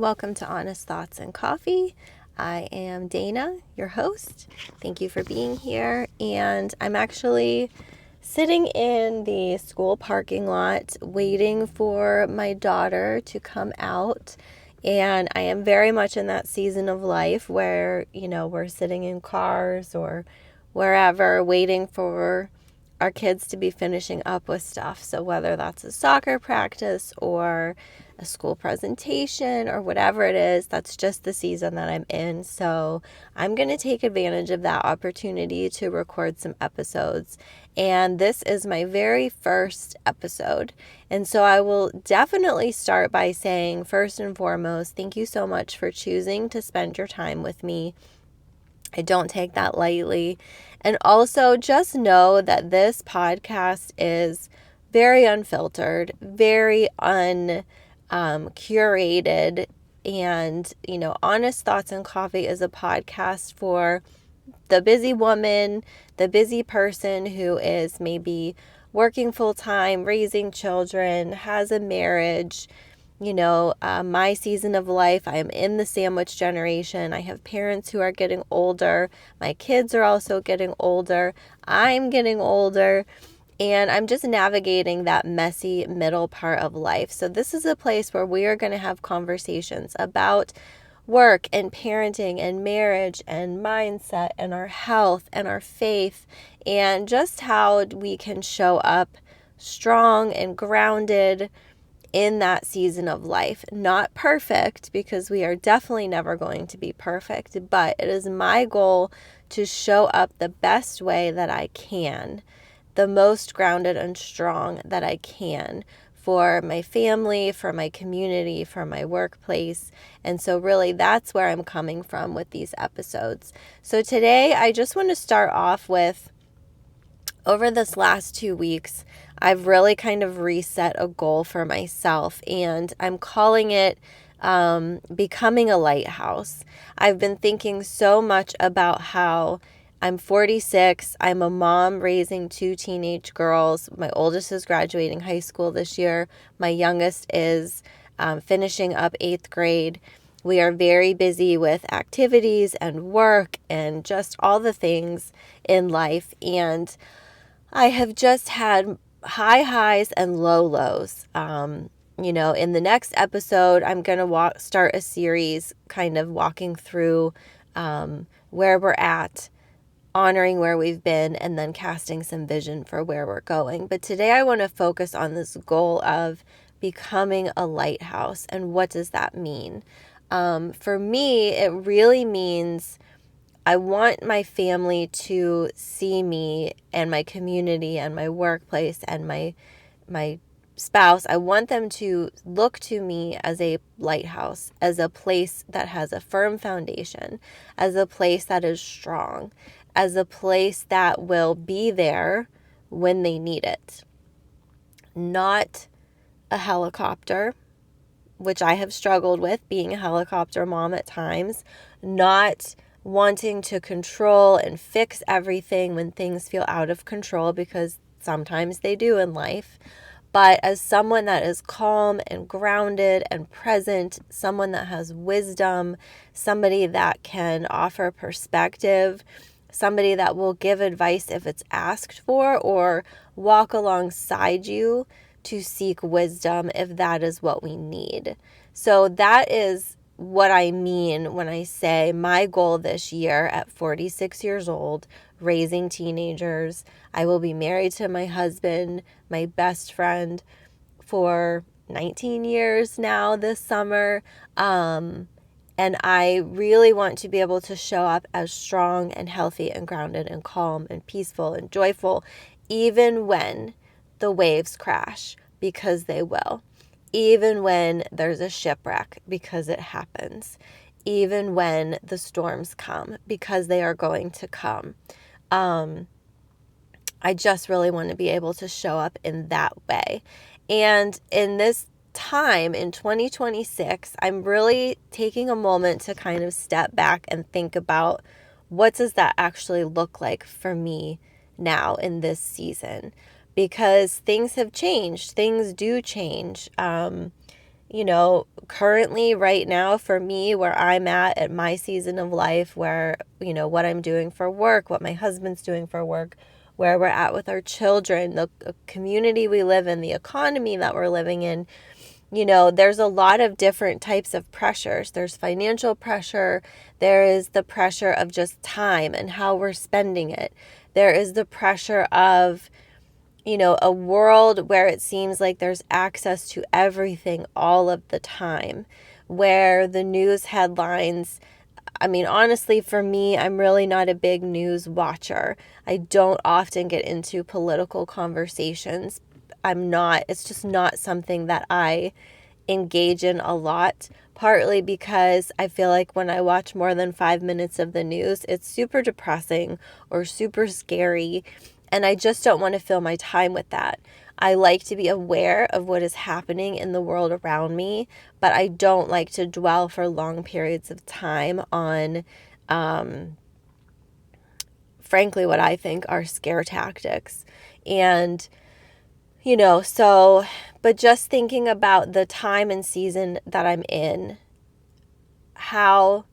Welcome to Honest Thoughts and Coffee. I am Dana, your host. Thank you for being here. And I'm actually sitting in the school parking lot waiting for my daughter to come out. And I am very much in that season of life where, we're sitting in cars or wherever waiting for our kids to be finishing up with stuff. So whether that's a soccer practice or a school presentation or whatever it is, that's just the season that I'm in. So I'm going to take advantage of that opportunity to record some episodes. And this is my very first episode. And so I will definitely start by saying, first and foremost, thank you so much for choosing to spend your time with me. I don't take that lightly. And also just know that this podcast is very unfiltered, very curated. And, Honest Thoughts and Coffee is a podcast for the busy woman, the busy person who is maybe working full time, raising children, has a marriage. My season of life, I am in the sandwich generation. I have parents who are getting older. My kids are also getting older. I'm getting older. And I'm just navigating that messy middle part of life. So this is a place where we are going to have conversations about work and parenting and marriage and mindset and our health and our faith and just how we can show up strong and grounded in that season of life. Not perfect, because we are definitely never going to be perfect, but it is my goal to show up the best way that I can, the most grounded and strong that I can for my family, for my community, for my workplace. And so really that's where I'm coming from with these episodes. So today I just want to start off with, over this last 2 weeks, I've really kind of reset a goal for myself, and I'm calling it becoming a lighthouse. I've been thinking so much about how I'm 46. I'm a mom raising 2 teenage girls. My oldest is graduating high school this year. My youngest is finishing up 8th grade. We are very busy with activities and work and just all the things in life. And I have just had high highs and low lows. In the next episode, I'm going to start a series kind of walking through where we're at, honoring where we've been, and then casting some vision for where we're going. But today I want to focus on this goal of becoming a lighthouse. And what does that mean? For me, it really means I want my family to see me and my community and my workplace and my spouse. I want them to look to me as a lighthouse, as a place that has a firm foundation, as a place that is strong, as a place that will be there when they need it. Not a helicopter, which I have struggled with being a helicopter mom at times, not wanting to control and fix everything when things feel out of control, because sometimes they do in life, but as someone that is calm and grounded and present, someone that has wisdom, somebody that can offer perspective, somebody that will give advice if it's asked for, or walk alongside you to seek wisdom if that is what we need. So that is what I mean when I say my goal this year at 46 years old, raising teenagers. I will be married to my husband, my best friend, for 19 years now this summer. And I really want to be able to show up as strong and healthy and grounded and calm and peaceful and joyful, even when the waves crash, because they will. Even when there's a shipwreck, because it happens. Even when the storms come, because they are going to come. I just really want to be able to show up in that way. And in this time, in 2026, I'm really taking a moment to kind of step back and think about, what does that actually look like for me now in this season? Because things have changed. Things do change. currently right now for me, where I'm at my season of life, where, what I'm doing for work, what my husband's doing for work, where we're at with our children, the community we live in, the economy that we're living in, there's a lot of different types of pressures. There's financial pressure. There is the pressure of just time and how we're spending it. There is the pressure of, a world where it seems like there's access to everything all of the time, where the news headlines, honestly, for me, I'm really not a big news watcher. I don't often get into political conversations. It's just not something that I engage in a lot, partly because I feel like when I watch more than 5 minutes of the news, it's super depressing or super scary, and I just don't want to fill my time with that. I like to be aware of what is happening in the world around me, but I don't like to dwell for long periods of time on, frankly, what I think are scare tactics. And, but just thinking about the time and season that I'm in, how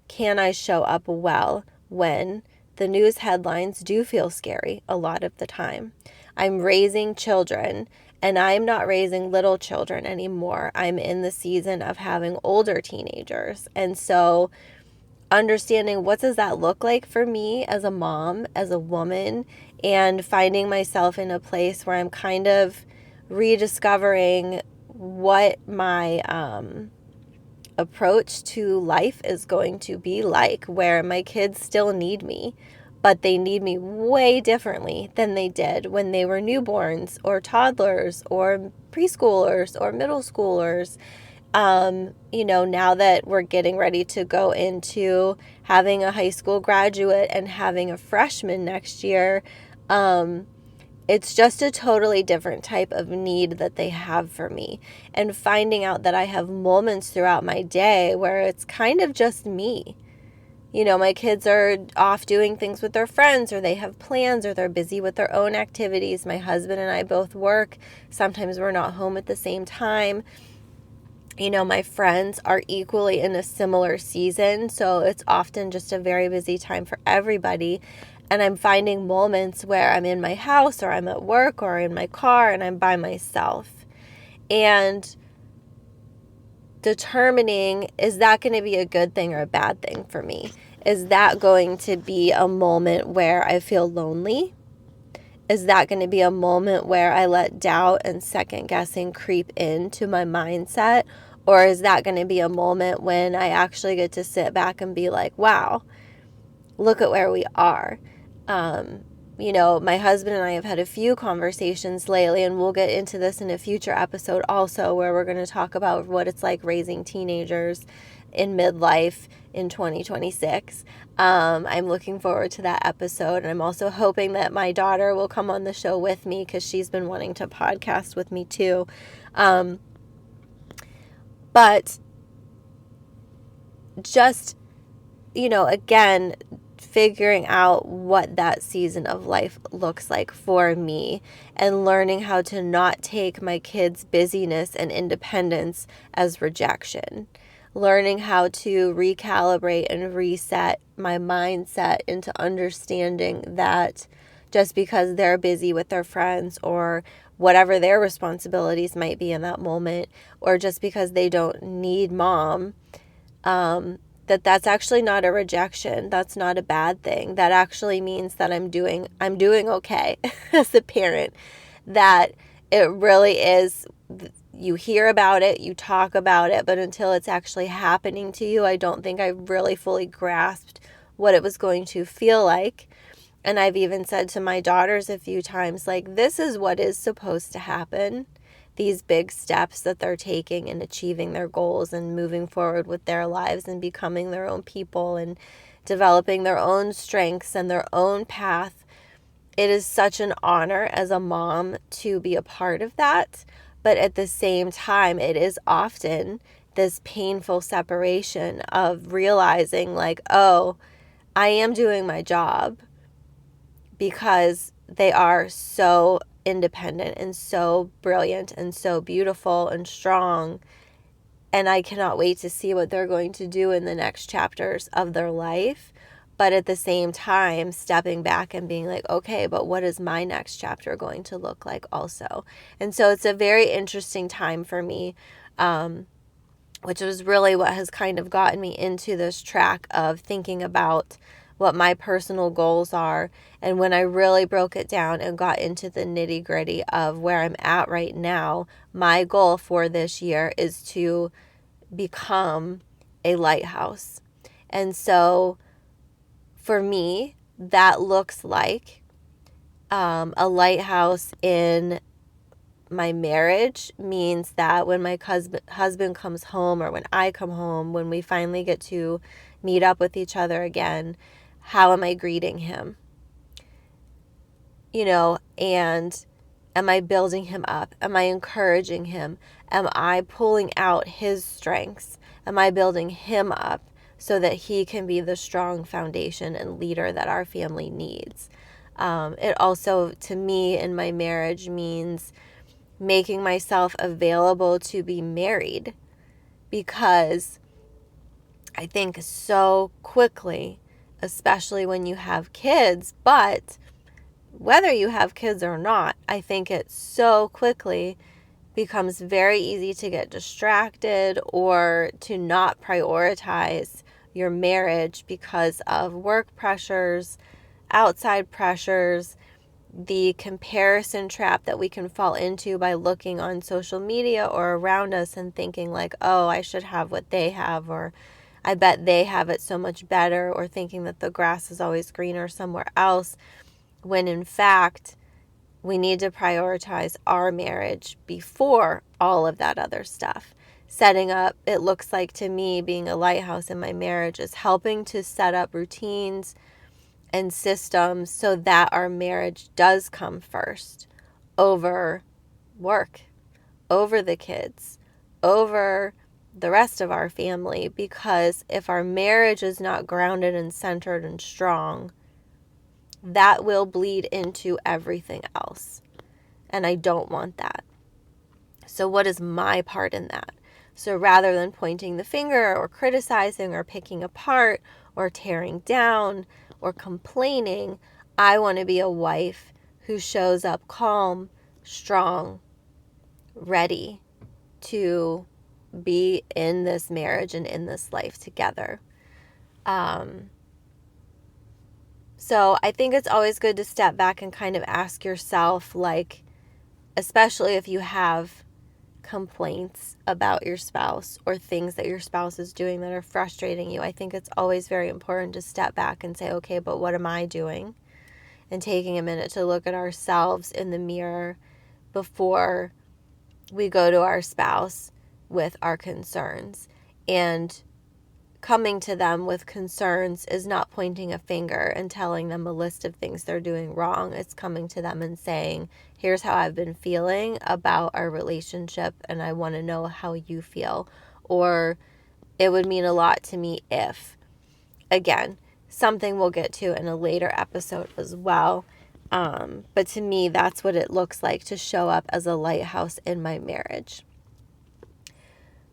can I show up well when the news headlines do feel scary a lot of the time? I'm raising children, and I'm not raising little children anymore. I'm in the season of having older teenagers. And so understanding what does that look like for me as a mom, as a woman, and finding myself in a place where I'm kind of rediscovering what my approach to life is going to be like, where my kids still need me, but they need me way differently than they did when they were newborns or toddlers or preschoolers or middle schoolers. Now that we're getting ready to go into having a high school graduate and having a freshman next year, it's just a totally different type of need that they have for me. And finding out that I have moments throughout my day where it's kind of just me. My kids are off doing things with their friends, or they have plans, or they're busy with their own activities. My husband and I both work. Sometimes we're not home at the same time. My friends are equally in a similar season, so it's often just a very busy time for everybody. And I'm finding moments where I'm in my house, or I'm at work, or in my car, and I'm by myself. And determining, is that going to be a good thing or a bad thing for me? Is that going to be a moment where I feel lonely? Is that going to be a moment where I let doubt and second guessing creep into my mindset? Or is that going to be a moment when I actually get to sit back and be like, wow, look at where we are? My husband and I have had a few conversations lately, and we'll get into this in a future episode also, where we're going to talk about what it's like raising teenagers in midlife in 2026. I'm looking forward to that episode, and I'm also hoping that my daughter will come on the show with me, because she's been wanting to podcast with me too. But just, again, figuring out what that season of life looks like for me, and learning how to not take my kids' busyness and independence as rejection. Learning how to recalibrate and reset my mindset into understanding that just because they're busy with their friends, or whatever their responsibilities might be in that moment, or just because they don't need mom, that's actually not a rejection. That's not a bad thing. That actually means that I'm doing okay as a parent. That it really is, you hear about it, you talk about it, but until it's actually happening to you, I don't think I really fully grasped what it was going to feel like. And I've even said to my daughters a few times, like, this is what is supposed to happen. These big steps that they're taking in achieving their goals and moving forward with their lives and becoming their own people and developing their own strengths and their own path. It is such an honor as a mom to be a part of that. But at the same time, it is often this painful separation of realizing, like, oh, I am doing my job, because they are so independent and so brilliant and so beautiful and strong. And I cannot wait to see what they're going to do in the next chapters of their life. But at the same time, stepping back and being like, okay, but what is my next chapter going to look like also? And so it's a very interesting time for me, which was really what has kind of gotten me into this track of thinking about what my personal goals are. And when I really broke it down and got into the nitty gritty of where I'm at right now, my goal for this year is to become a lighthouse. And so for me, that looks like a lighthouse in my marriage means that when my husband comes home, or when I come home, when we finally get to meet up with each other again, how am I greeting him? And am I building him up? Am I encouraging him? Am I pulling out his strengths? Am I building him up so that he can be the strong foundation and leader that our family needs? It also, to me, in my marriage means making myself available to be married, because I think so quickly, especially when you have kids, but whether you have kids or not, I think it so quickly becomes very easy to get distracted or to not prioritize your marriage because of work pressures, outside pressures, the comparison trap that we can fall into by looking on social media or around us and thinking like, oh, I should have what they have, or I bet they have it so much better, or thinking that the grass is always greener somewhere else, when in fact we need to prioritize our marriage before all of that other stuff. Setting up, it looks like to me, being a lighthouse in my marriage is helping to set up routines and systems so that our marriage does come first over work, over the kids, over the rest of our family. Because if our marriage is not grounded and centered and strong, that will bleed into everything else. And I don't want that. So what is my part in that? So rather than pointing the finger or criticizing or picking apart or tearing down or complaining, I want to be a wife who shows up calm, strong, ready to be in this marriage and in this life together. So I think it's always good to step back and kind of ask yourself, like, especially if you have complaints about your spouse or things that your spouse is doing that are frustrating you, I think it's always very important to step back and say, okay, but what am I doing? And taking a minute to look at ourselves in the mirror before we go to our spouse with our concerns. And coming to them with concerns is not pointing a finger and telling them a list of things they're doing wrong. It's coming to them and saying, here's how I've been feeling about our relationship, and I want to know how you feel. Or it would mean a lot to me if, again, something we'll get to in a later episode as well. But to me, that's what it looks like to show up as a lighthouse in my marriage.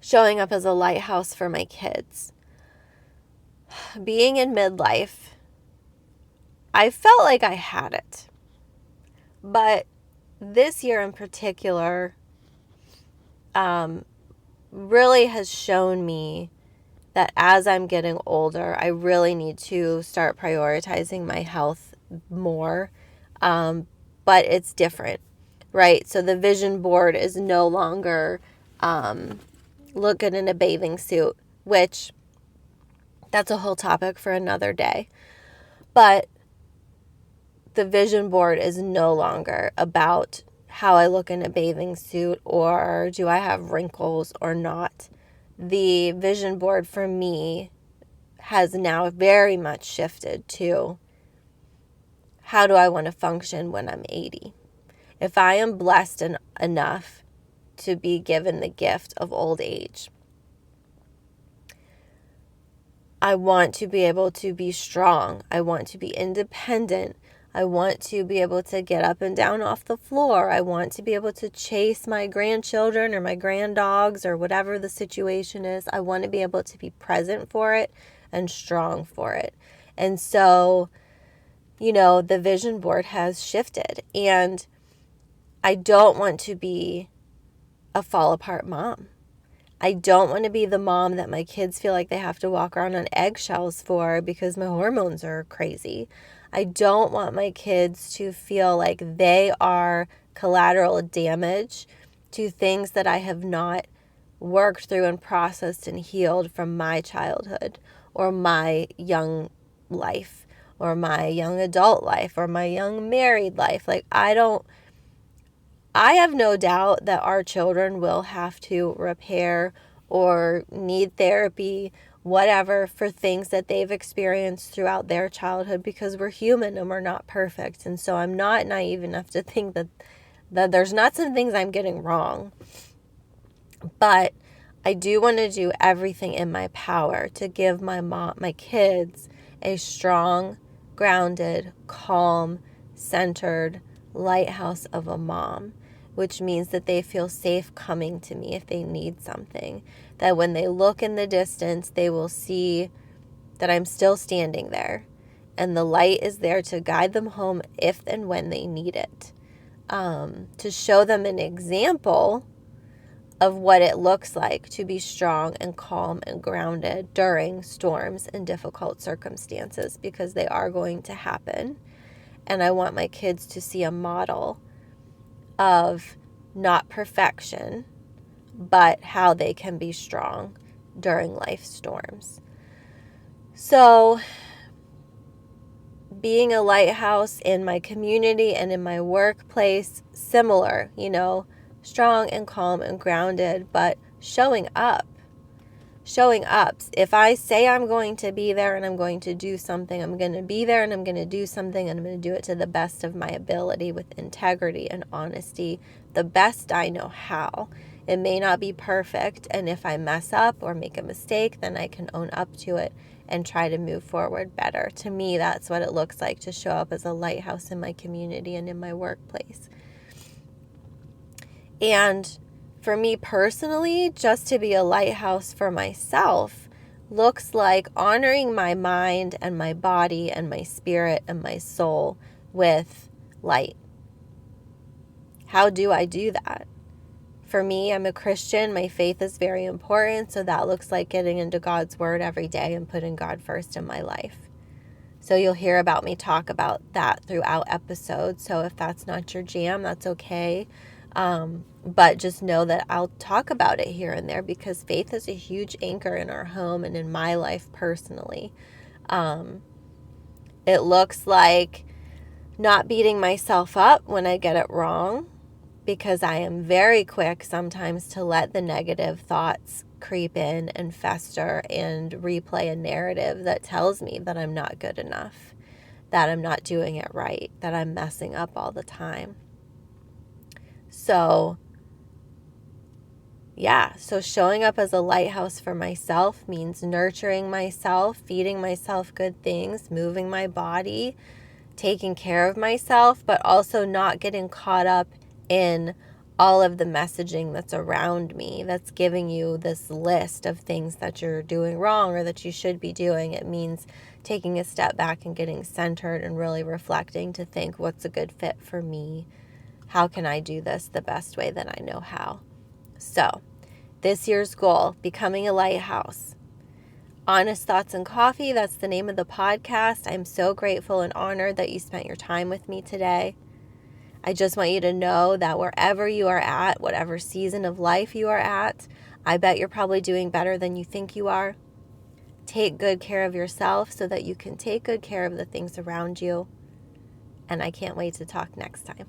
Showing up as a lighthouse for my kids. Being in midlife, I felt like I had it. But this year in particular really has shown me that as I'm getting older, I really need to start prioritizing my health more. But it's different, right? So the vision board is no longer look good in a bathing suit, which that's a whole topic for another day. But the vision board is no longer about how I look in a bathing suit or do I have wrinkles or not. The vision board for me has now very much shifted to how do I want to function when I'm 80? If I am blessed enough to be given the gift of old age, I want to be able to be strong. I want to be independent. I want to be able to get up and down off the floor. I want to be able to chase my grandchildren or my granddogs or whatever the situation is. I want to be able to be present for it and strong for it. And so, the vision board has shifted, and I don't want to be a fall apart mom. I don't want to be the mom that my kids feel like they have to walk around on eggshells for because my hormones are crazy. I don't want my kids to feel like they are collateral damage to things that I have not worked through and processed and healed from my childhood or my young life or my young adult life or my young married life. I have no doubt that our children will have to repair or need therapy, whatever, for things that they've experienced throughout their childhood, because we're human and we're not perfect. And so I'm not naive enough to think that there's not some things I'm getting wrong. But I do want to do everything in my power to give my kids a strong, grounded, calm, centered lighthouse of a mom, which means that they feel safe coming to me if they need something. That when they look in the distance, they will see that I'm still standing there, and the light is there to guide them home if and when they need it. To show them an example of what it looks like to be strong and calm and grounded during storms and difficult circumstances, because they are going to happen. And I want my kids to see a model of not perfection, but how they can be strong during life storms. So, being a lighthouse in my community and in my workplace, similar, strong and calm and grounded, but showing up. If I say I'm going to be there and I'm going to do something, I'm going to be there and I'm going to do something, and I'm going to do it to the best of my ability with integrity and honesty, the best I know how. It may not be perfect, and if I mess up or make a mistake, then I can own up to it and try to move forward better. To me, that's what it looks like to show up as a lighthouse in my community and in my workplace. And for me personally, just to be a lighthouse for myself looks like honoring my mind and my body and my spirit and my soul with light. How do I do that? For me, I'm a Christian. My faith is very important. So that looks like getting into God's word every day and putting God first in my life. So you'll hear about me talk about that throughout episodes. So if that's not your jam, that's okay. But just know that I'll talk about it here and there, because faith is a huge anchor in our home and in my life personally. It looks like not beating myself up when I get it wrong, because I am very quick sometimes to let the negative thoughts creep in and fester and replay a narrative that tells me that I'm not good enough, that I'm not doing it right, that I'm messing up all the time. So showing up as a lighthouse for myself means nurturing myself, feeding myself good things, moving my body, taking care of myself, but also not getting caught up in all of the messaging that's around me that's giving you this list of things that you're doing wrong or that you should be doing. It means taking a step back and getting centered and really reflecting to think, what's a good fit for me? How can I do this the best way that I know how? So, this year's goal, becoming a lighthouse. Honest Thoughts and Coffee, that's the name of the podcast. I'm so grateful and honored that you spent your time with me today. I just want you to know that wherever you are at, whatever season of life you are at, I bet you're probably doing better than you think you are. Take good care of yourself so that you can take good care of the things around you. And I can't wait to talk next time.